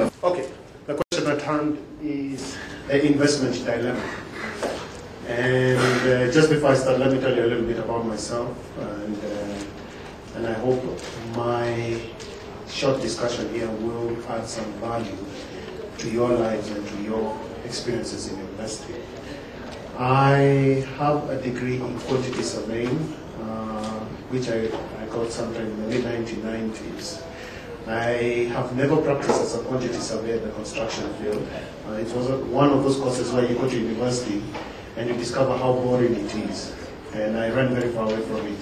Okay, the question at hand is the investment dilemma. And just before I start, let me tell you a little bit about myself, and I hope my short discussion here will add some value to your lives and to your experiences in investing. I have a degree in quantity surveying, which I got sometime in the mid-1990s. I have never practiced as a quantity surveyor in the construction field. It was one of those courses where you go to university and you discover how boring it is. And I ran very far away from it.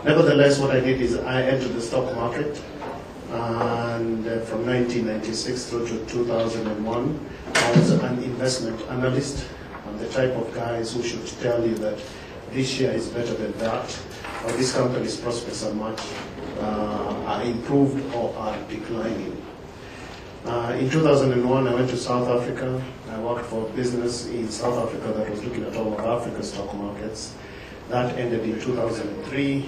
Nevertheless, what I did is I entered the stock market. And from 1996 through to 2001, I was an investment analyst. I'm the type of guys who should tell you that this year is better than that, or this company's prospects are much are improved or are declining. In 2001, I went to South Africa. I worked for a business in South Africa that was looking at all of Africa's stock markets. That ended in 2003.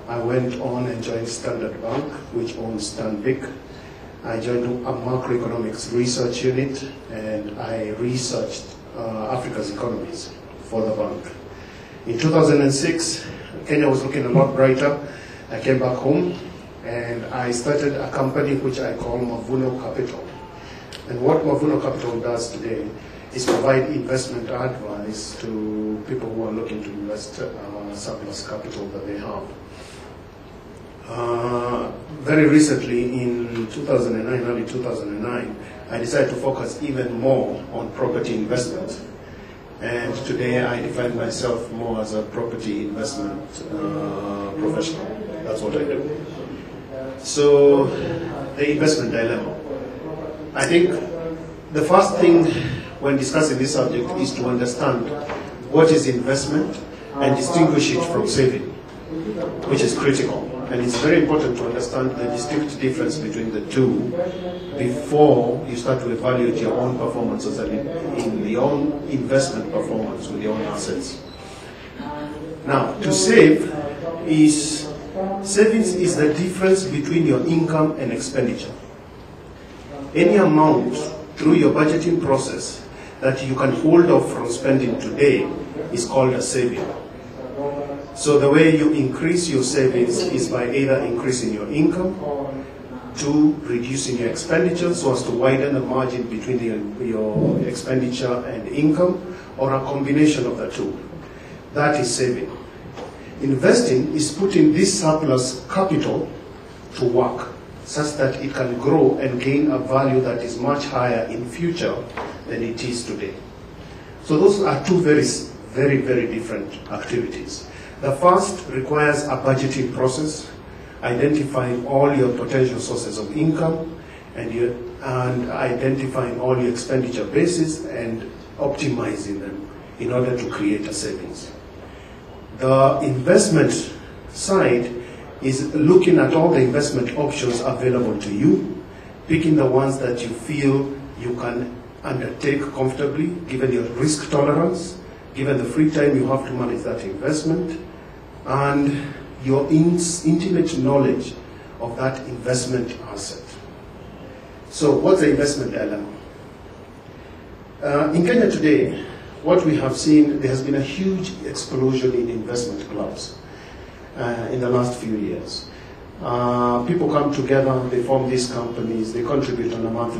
I went on and joined Standard Bank, which owns Stanbic. I joined a macroeconomics research unit, and I researched Africa's economies for the bank. In 2006, Kenya was looking a lot brighter. I came back home, and I started a company which I call Mavuno Capital. And what Mavuno Capital does today is provide investment advice to people who are looking to invest surplus capital that they have. Very recently, in 2009, early 2009, I decided to focus even more on property investment. And today I define myself more as a property investment professional. That's what I do. So, the investment dilemma. I think the first thing when discussing this subject is to understand what is investment and distinguish it from saving, which is critical. And it's very important to understand the distinct difference between the two before you start to evaluate your own performances and in your own investment performance with your own assets. Now, to save savings is the difference between your income and expenditure. Any amount through your budgeting process that you can hold off from spending today is called a saving. So the way you increase your savings is by either increasing your income, to reducing your expenditure so as to widen the margin between your expenditure and income, or a combination of the two. That is saving. Investing is putting this surplus capital to work such that it can grow and gain a value that is much higher in future than it is today. So those are two very, very different activities. The first requires a budgeting process, identifying all your potential sources of income and identifying all your expenditure bases and optimizing them in order to create a savings. The investment side is looking at all the investment options available to you, picking the ones that you feel you can undertake comfortably, given your risk tolerance, given the free time you have to manage that investment, and your intimate knowledge of that investment asset. So what's the investment dilemma? In Kenya today, what we have seen, there has been a huge explosion in investment clubs in the last few years. People come together, they form these companies, they contribute on a monthly